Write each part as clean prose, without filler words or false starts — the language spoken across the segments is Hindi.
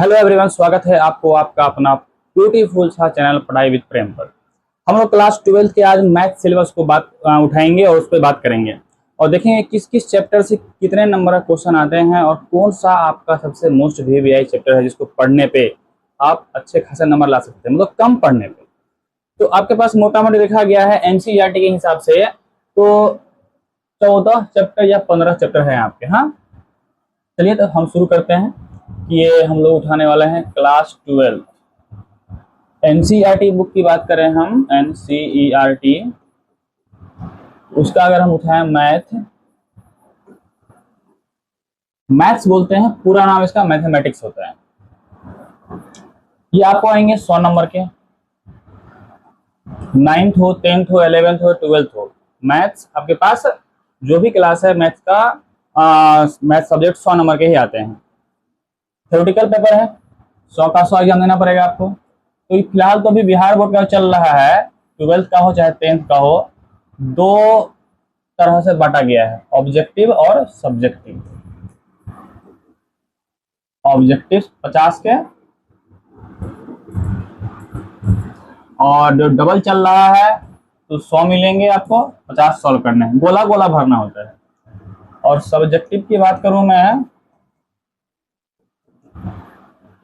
हेलो एवरीवन, स्वागत है आपको आपका अपना ब्यूटीफुल सा चैनल पढ़ाई विद प्रेम पर। हम लोग क्लास 12 के आज मैथ सिलेबस को बात उठाएंगे और उस पर बात करेंगे और देखेंगे किस किस चैप्टर से कितने नंबर का क्वेश्चन आते हैं और कौन सा आपका सबसे मोस्ट वीवीआई चैप्टर है जिसको पढ़ने पे आप अच्छे खासे नंबर ला सकते हैं, मतलब कम पढ़ने पे। तो आपके पास मोटा मोटी देखा गया है एनसीईआरटी के हिसाब से तो 14 चैप्टर या 15 चैप्टर है आपके। हाँ, चलिए तो हम शुरू करते हैं। ये हम लोग उठाने वाले हैं क्लास 12 एनसीईआरटी बुक की बात करें हम। एनसीईआरटी उसका अगर हम उठाएं मैथ्स बोलते हैं, पूरा नाम इसका मैथमेटिक्स होता है। ये आपको आएंगे 100 नंबर के, 9th हो, 10th हो, 11th हो, 12th हो। मैथ्स आपके पास जो भी क्लास है मैथ्स का मैथ सब्जेक्ट 100 नंबर के ही आते हैं। थ्योरेटिकल पेपर है, 100 का 100 एग्जाम देना पड़ेगा आपको। तो फिलहाल तो अभी बिहार बोर्ड का चल रहा है, 12th का हो चाहे 10th का हो, दो तरह से बांटा गया है, ऑब्जेक्टिव और सब्जेक्टिव। ऑब्जेक्टिव 50 के और जो डबल चल रहा है तो 100 मिलेंगे आपको, 50 सॉल्व करने हैं, गोला गोला भरना होता है। और सब्जेक्टिव की बात करूं मैं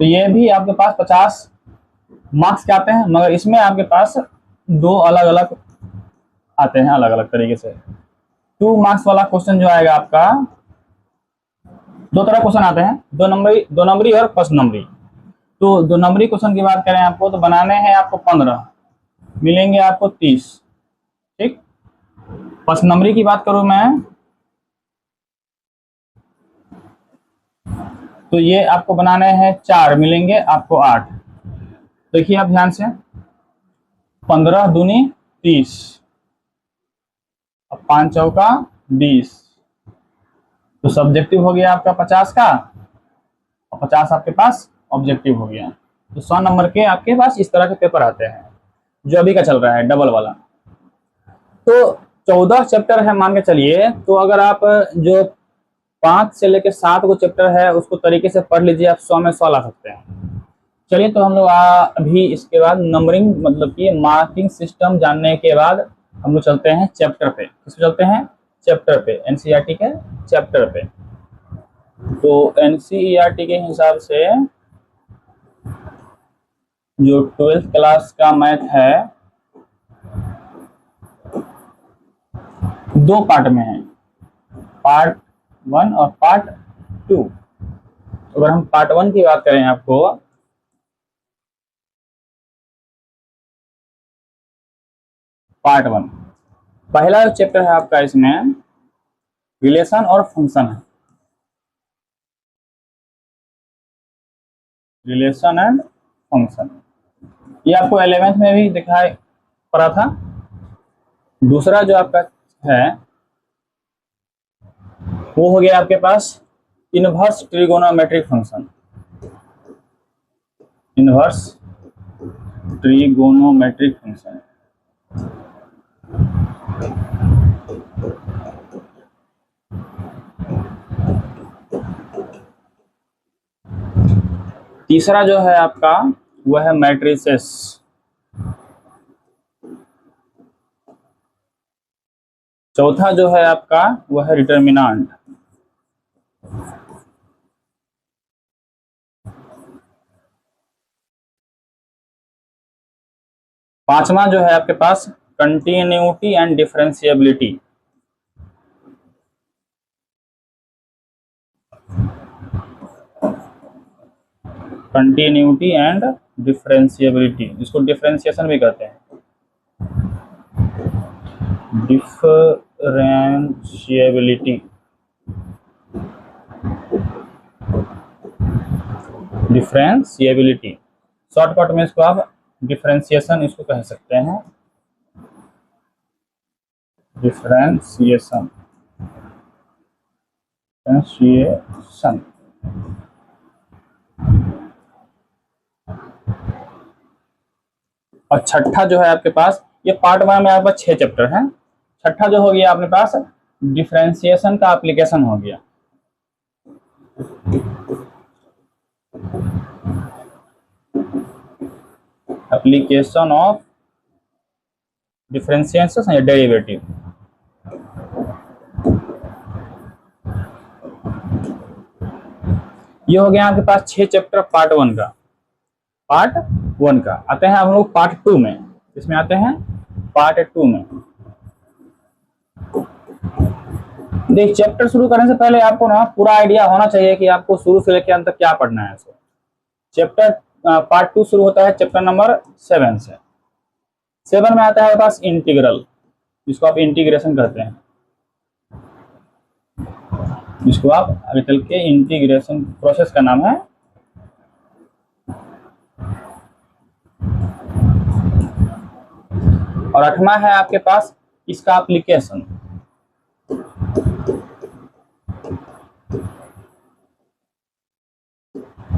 तो ये भी आपके पास 50 मार्क्स के आते हैं, मगर इसमें आपके पास दो अलग अलग आते हैं, अलग अलग तरीके से। 2 मार्क्स वाला क्वेश्चन जो आएगा आपका, दो तरह क्वेश्चन आते हैं, दो नंबरी और फर्स्ट नंबरी। तो 2 नंबरी क्वेश्चन की बात करें आपको तो बनाने हैं आपको 15, मिलेंगे आपको 30। ठीक, फर्स्ट नंबरी की बात करूं मैं तो ये आपको बनाने हैं 4, मिलेंगे आपको 8। देखिए आप ध्यान से, 15 दूनी 30, अब 5 चौका 20, तो सब्जेक्टिव हो गया आपका 50 का और 50 आपके पास ऑब्जेक्टिव हो गया। तो 100 नंबर के आपके पास इस तरह के पेपर आते हैं जो अभी का चल रहा है, डबल वाला। तो 14 चैप्टर है मान के चलिए, तो अगर आप जो 5 से लेकर 7 को चैप्टर है उसको तरीके से पढ़ लीजिए, आप 100 में 100 ला सकते हैं। चलिए तो हम लोग अभी इसके बाद नंबरिंग मतलब कि मार्किंग सिस्टम जानने के बाद हम लोग चलते हैं चैप्टर पे। किस पे चलते हैं? चैप्टर पे, एनसीईआरटी के चैप्टर पे। तो एनसीईआरटी के हिसाब से जो 12th क्लास का मैथ है 2 पार्ट में है, पार्ट 1 और पार्ट 2। अगर हम पार्ट 1 की बात करें आपको, पार्ट 1 पहला जो चैप्टर है आपका, इसमें रिलेशन और फंक्शन है, रिलेशन एंड फंक्शन। ये आपको 11th में भी दिखाई पड़ा था। दूसरा जो आपका है वो हो गया आपके पास inverse trigonometric function. Inverse trigonometric function. तीसरा जो है आपका वह है मैट्रिसेस। चौथा जो है आपका वह है डिटर्मिनेंट। पांचवा जो है आपके पास continuity and differentiability. Continuity and differentiability, जिसको डिफरेंशिएशन भी कहते हैं, डिफरेंशिएबिलिटी। डिफरेंशिएबिलिटी शॉर्टकट में इसको आप डिफरेंशिएशन इसको कह सकते हैं, डिफरेंशिएशन। और छठा जो है आपके पास, ये पार्ट 1 में आपके पास 6 चैप्टर हैं। छठा जो हो गया आपके पास डिफरेंशिएशन का एप्लीकेशन हो गया। एप्लीकेशन ऑफ डिफरेंशिएशन या डेरिवेटिव। ये हो गया आपके पास 6 चैप्टर पार्ट 1 का। पार्ट 1 का आते हैं हम लोग पार्ट 2 में। इसमें आते हैं पार्ट 2 में। देख, चैप्टर शुरू करने से पहले आपको ना पूरा आइडिया होना चाहिए कि आपको शुरू से लेकर अंत तक क्या पढ़ना है। चैप्टर पार्ट 2 शुरू होता है चैप्टर नंबर 7 से। 7 में आता है हमारे पास इंटीग्रल, जिसको आप इंटीग्रेशन कहते हैं, जिसको आप आगे चल के इंटीग्रेशन प्रोसेस का नाम है। और 8वां है आपके पास इसका एप्लीकेशन।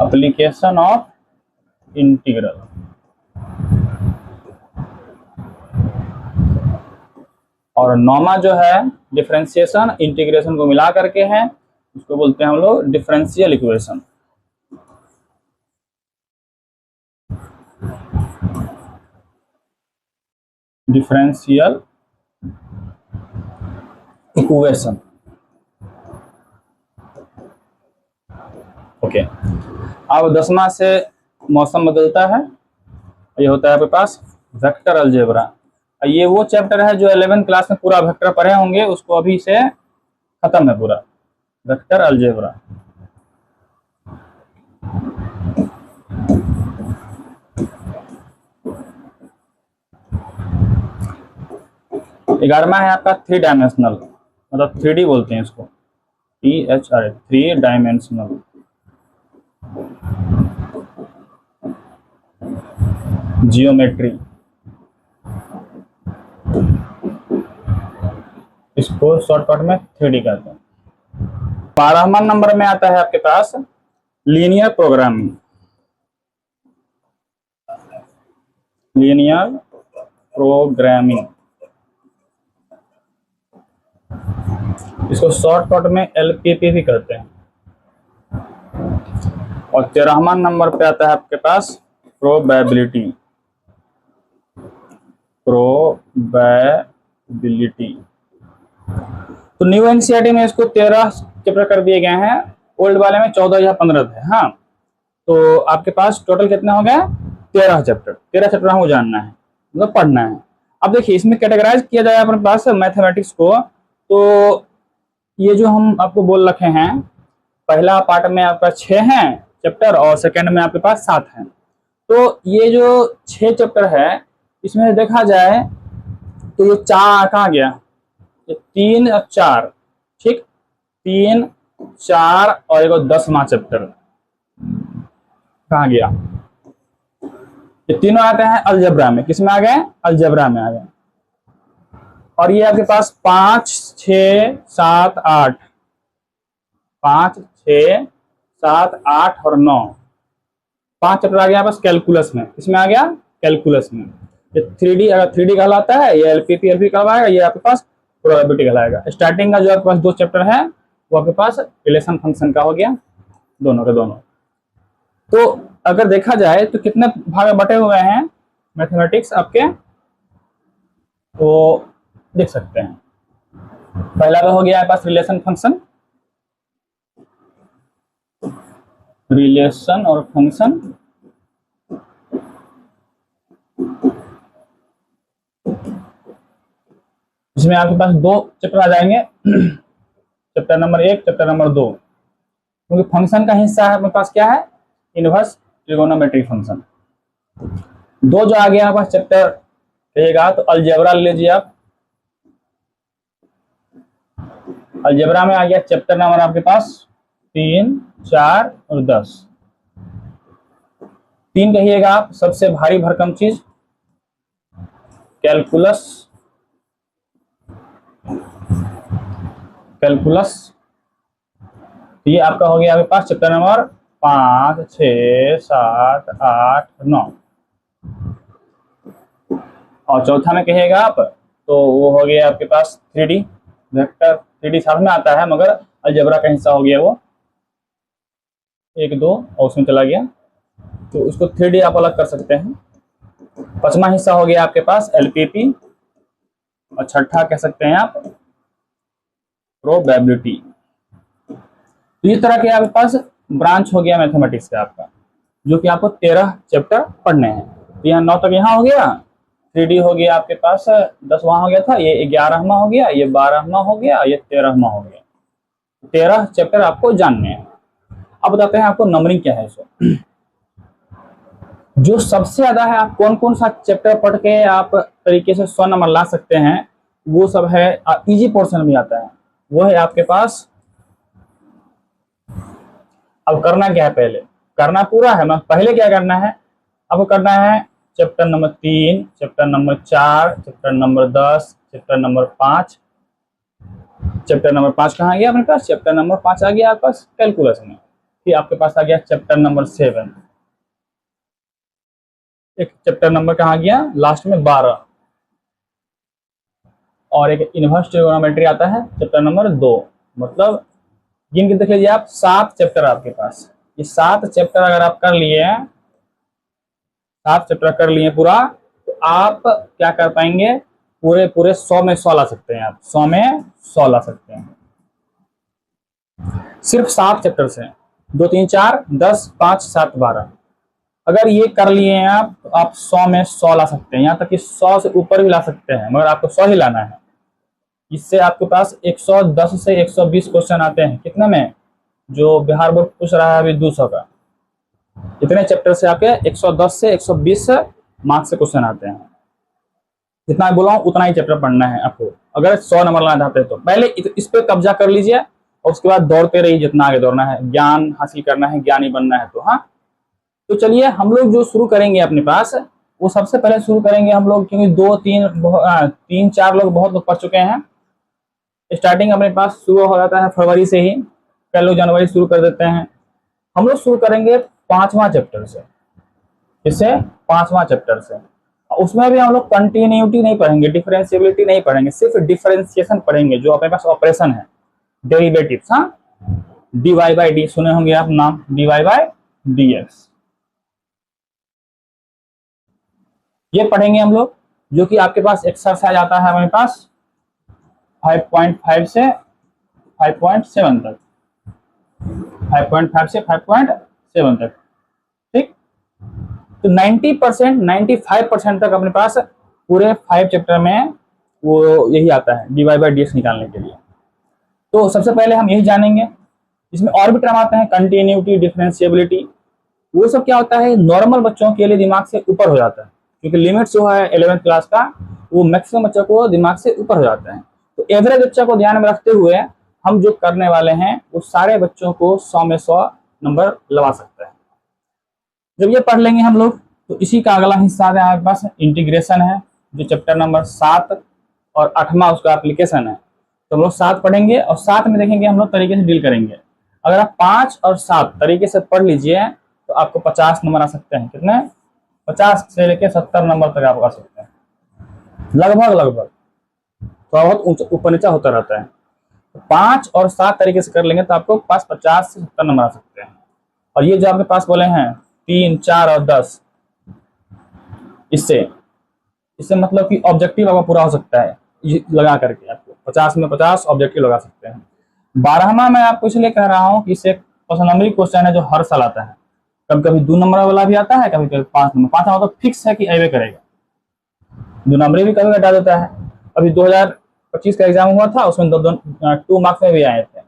Application of integral. और 9वां जो है डिफरेंशिएशन इंटीग्रेशन को मिला करके है, उसको बोलते हैं हम लोग differential equation. Differential equation. Okay, अब 10वां से मौसम बदलता है। ये होता है आपके पास वेक्टर अलजेब्रा। ये वो चैप्टर है जो 11th क्लास में पूरा वेक्टर पढ़े होंगे, उसको अभी से खत्म है पूरा वेक्टर अलजेब्रा। ग्यारहवां है आपका 3 डायमेंशनल, मतलब 3D बोलते हैं इसको, THR 3 डायमेंशनल। जियोमेट्री, इसको शॉर्टकट में 3D कहते हैं। 12वां नंबर में आता है आपके पास लीनियर प्रोग्रामिंग। लीनियर प्रोग्रामिंग, इसको शॉर्टकट में LPP भी कहते हैं। और 13वां नंबर पे आता है आपके पास प्रोबेबिलिटी। प्रोबेबिलिटी तो न्यू एनसीईआरटी में इसको 13 चैप्टर कर दिए गए हैं, ओल्ड वाले में 14 या 15 थे। हाँ, तो आपके पास टोटल कितने हो गए? 13 चैप्टर। 13 चैप्टर हमको जानना है, मतलब पढ़ना है। अब देखिए, इसमें कैटेगराइज किया जाए अपने पास मैथमेटिक्स को, तो ये जो हम आपको बोल रखे हैं, पहला पार्ट में आपका 6 हैं चैप्टर और सेकंड में आपके पास 7 हैं। तो ये जो 6 चैप्टर है, इसमें देखा जाए तो ये 4 कहाँ गया, ये 3 और 4, ठीक, 3, 4 और एक 10वां चैप्टर कहाँ गया? ये तीनों आते हैं अलजेब्रा में। किसमें आ गए? अलजेब्रा में आ गए। और ये आपके पास 5, 6, 7, 8, 5, 6, 7, 8 और 9, 5 चैप्टर आ गया बस कैलकुलस में। इसमें आ गया कैलकुलस में। ये 3D, अगर 3D कहलाता है, ये LPP कहलाएगा, ये आपके पास प्रोबेबिलिटी कहलाएगा। स्टार्टिंग का जो आपके पास 2 चैप्टर है वो आपके पास रिलेशन फंक्शन का हो गया, दोनों के दोनों। तो अगर देखा जाए तो कितने भाग में बटे हुए हैं मैथमेटिक्स आपके, वो देख सकते हैं। पहला तो हो गया आपके पास रिलेशन फंक्शन, रिलेशन और फंक्शन। इसमें आपके पास 2 चैप्टर आ जाएंगे, चैप्टर नंबर 1, चैप्टर नंबर 2, क्योंकि फंक्शन का हिस्सा है अपने पास क्या है? Inverse trigonometric function. 2 जो आ गया आपके पास चैप्टर रहेगा, तो अलजेब्रा ले लीजिए आप। अलजेब्रा में आ गया चैप्टर नंबर आपके पास 3, 4 और 10। 3 कहिएगा आप सबसे भारी भरकम चीज, कैलकुलस। कैलकुलस ये आपका हो गया आपके पास चैप्टर नंबर 5, 6, 7, 8, 9। और चौथा में कहिएगा आप, तो वो हो गया आपके पास 3D वेक्टर। 3D साथ में आता है, मगर अलजेब्रा का हिस्सा हो गया वो 1, 2 और उसमें चला गया, तो उसको 3D आप अलग कर सकते हैं। पांचवा हिस्सा हो गया आपके पास एलपीपी, और छठा कह सकते हैं आप प्रोबेबिलिटी। तो इस तरह के आपके पास ब्रांच हो गया मैथमेटिक्स का आपका, जो कि आपको 13 चैप्टर पढ़ने हैं। तो यहाँ 9 तक यहाँ हो गया, 3D हो गया आपके पास 10 वहां हो गया था, ये 11वां हो गया, ये 12वां हो गया, ये 13वां हो गया। 13 चैप्टर आपको जानने हैं। अब बताते हैं आपको नंबरिंग क्या है। सो जो सबसे ज्यादा है, आप कौन कौन सा चैप्टर पढ़ के आप तरीके से 100 नंबर ला सकते हैं, वो सब है इजी पोर्शन में आता है। वो है आपके पास, अब करना क्या है, पहले करना पूरा है, मतलब पहले क्या करना है आपको, करना है chapter number 3, chapter number 4, chapter number 10, chapter number 5। Chapter number 5 कहाँ गया अपने पास, चैप्टर नंबर 5 आ गया आपके पास कैलकुलस में। फिर आपके पास आ गया चैप्टर नंबर 7, एक चैप्टर नंबर कहाँ गया लास्ट में 12, और एक इनवर्स ट्रिगोनोमेट्री आता है चैप्टर नंबर 2। मतलब गिन के देख लीजिए आप, 7 चैप्टर आपके पास। ये 7 चैप्टर अगर आप कर लिए, 7 चैप्टर कर लिए पूरा, तो आप क्या कर पाएंगे, पूरे 100 में 100 ला सकते हैं। आप 100 में 100 ला सकते हैं सिर्फ 7 चैप्टर से। 2 3 4 10 5 7 12 अगर ये कर लिए हैं आप, तो आप 100 में 100 ला सकते हैं। यहाँ तक कि 100 से ऊपर भी ला सकते हैं, मगर आपको 100 ही लाना है। इससे आपके पास 110 से 120 क्वेश्चन आते हैं। कितने में, जो बिहार बोर्ड पूछ रहा है अभी 200 का, इतने चैप्टर से आपके 110 से 120 मार्क्स से क्वेश्चन आते हैं। जितना बोला हूँ उतना ही चैप्टर पढ़ना है आपको, अगर 100 नंबर लाना चाहते हैं तो। पहले इस पे कब्जा कर लीजिए, और उसके बाद दौड़ते रहिए जितना आगे दौड़ना है, ज्ञान हासिल करना है, ज्ञानी बनना है। तो हाँ, तो चलिए हम लोग जो शुरू करेंगे अपने पास, वो सबसे पहले शुरू करेंगे हम लोग, क्योंकि 2 3 4 लोग बहुत लोग पढ़ चुके हैं। स्टार्टिंग अपने पास शुरू हो जाता है फरवरी से ही, कल लोग जनवरी शुरू कर देते हैं। हम लोग शुरू करेंगे 5वां चैप्टर से। इससे 5वां चैप्टर से, उसमें भी हम लोग कंटिन्यूटी नहीं पढ़ेंगे, डिफरेंशिएबिलिटी नहीं पढ़ेंगे, सिर्फ डिफरेंशिएशन पढ़ेंगे, जो अपने पास ऑपरेशन है, डेरिवेटिव्स। हाँ, dy बाई डी सुने होंगे आप नाम, dy बाई dx, ये पढ़ेंगे हम लोग। जो कि आपके पास एक्सरसाइज आता है हमारे पास 5.5 से 5.7 तक, 5.5 से 5.7 तक। ठीक, तो 90% 95% तक अपने पास पूरे 5 चैप्टर में वो यही आता है, dy बाई dx निकालने के लिए। तो सबसे पहले हम यही जानेंगे। इसमें और भी टर्म आते हैं, कंटिन्यूटी, डिफरेंशिएबिलिटी। वो सब क्या होता है, नॉर्मल बच्चों के लिए दिमाग से ऊपर हो जाता है, क्योंकि लिमिट जो है 11th क्लास का, वो मैक्सिमम बच्चों को दिमाग से ऊपर हो जाता है। तो एवरेज बच्चा को ध्यान में रखते हुए हम जो करने वाले हैं, वो सारे बच्चों को 100 में 100 नंबर लगा सकते हैं। जब ये पढ़ लेंगे हम लोग, तो इसी का अगला हिस्सा है हमारे पास इंटीग्रेशन है, जो चैप्टर नंबर 7 और 8वां उसका एप्लीकेशन है। तो हम लोग 7 पढ़ेंगे, और 7 में देखेंगे हम लोग तरीके से डील करेंगे। अगर आप 5 और 7 तरीके से पढ़ लीजिए, तो आपको 50 नंबर आ सकते हैं। कितने, 50 से लेके 70 नंबर तक आप आ सकते हैं, लगभग। थोड़ा बहुत ऊपर नीचा होता रहता है। तो 5 और 7 तरीके से कर लेंगे, तो आपको पास 50 से 70 नंबर आ सकते हैं। और ये जो आपके पास बोले हैं 3 4 और 10, इससे मतलब कि ऑब्जेक्टिव आपका पूरा हो सकता है लगा करके। आपको 50 में 50 ऑब्जेक्टिव लगा सकते हैं। 12वां मैं आपको इसलिए कह रहा हूँ कि इससे पर्सनली क्वेश्चन है, जो हर साल आता है। कभी कभी 2 नंबर वाला भी आता है, कभी कभी 5 नंबर। 5 नंबर तो फिक्स है कि अवे करेगा, 2 नंबर भी कभी घटा देता है। अभी 2025 का एग्जाम हुआ था, उसमें 2 मार्क्स में भी आए थे।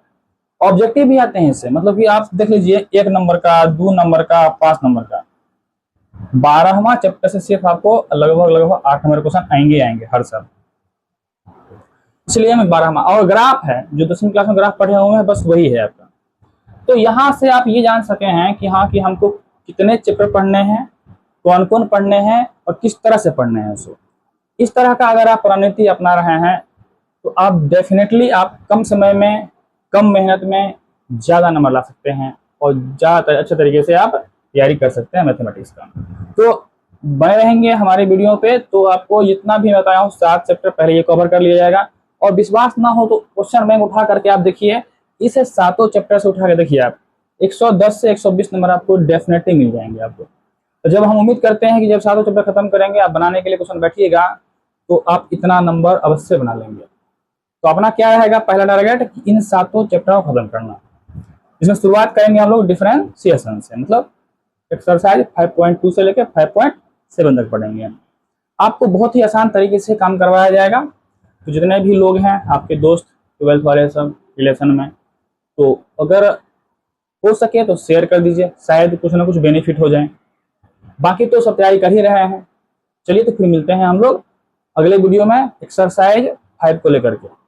ऑब्जेक्टिव भी आते हैं इससे, मतलब कि आप देख लीजिए 1 नंबर का, 2 नंबर का, 5 नंबर का। 12वां चैप्टर से सिर्फ आपको लगभग 8 नंबर क्वेश्चन आएंगे हर साल। इसलिए मैं 12वां, और ग्राफ है, जो 10वीं क्लास में ग्राफ पढ़े हुए हैं, बस वही है आपका। तो यहाँ से आप ये जान सके हैं कि हाँ, कि हमको कितने चैप्टर पढ़ने हैं, कौन कौन पढ़ने हैं, और किस तरह से पढ़ने हैं। सो इस तरह का अगर आप रणनीति अपना रहे हैं, तो आप डेफिनेटली आप कम समय में, कम मेहनत में ज़्यादा नंबर ला सकते हैं, और ज़्यादा अच्छे तरीके से आप तैयारी कर सकते हैं मैथमेटिक्स का। तो बने रहेंगे हमारे वीडियो पे। तो आपको जितना भी बताया हूँ, 7 चैप्टर पहले ये कवर कर लिया जाएगा। और विश्वास ना हो तो क्वेश्चन बैंक उठा करके आप देखिए, इसे 7 चैप्टर से उठा के देखिए आप, 110 से 120 नंबर आपको डेफिनेटली मिल जाएंगे आपको। तो जब हम उम्मीद करते हैं कि जब सातों चैप्टर खत्म करेंगे, आप बनाने के लिए क्वेश्चन बैठिएगा तो आप इतना नंबर अवश्य बना लेंगे। तो अपना क्या रहेगा पहला टारगेट कि इन सातों चैप्टरों को खत्म करना। इसमें शुरुआत करेंगे हम लोग डिफरेंशिएशन से, मतलब एक्सरसाइज 5.2 से लेकर 5.7 तक पढ़ेंगे। आपको बहुत ही आसान तरीके से काम करवाया जाएगा। तो जितने भी लोग हैं आपके दोस्त 12th वाले सब रिलेशन में, तो अगर हो सके तो शेयर कर दीजिए, शायद कुछ ना कुछ बेनिफिट हो जाए। बाकी तो सब तैयारी कर ही रहे हैं। चलिए तो फिर मिलते हैं हम लोग अगले वीडियो में एक्सरसाइज 5 को लेकर के।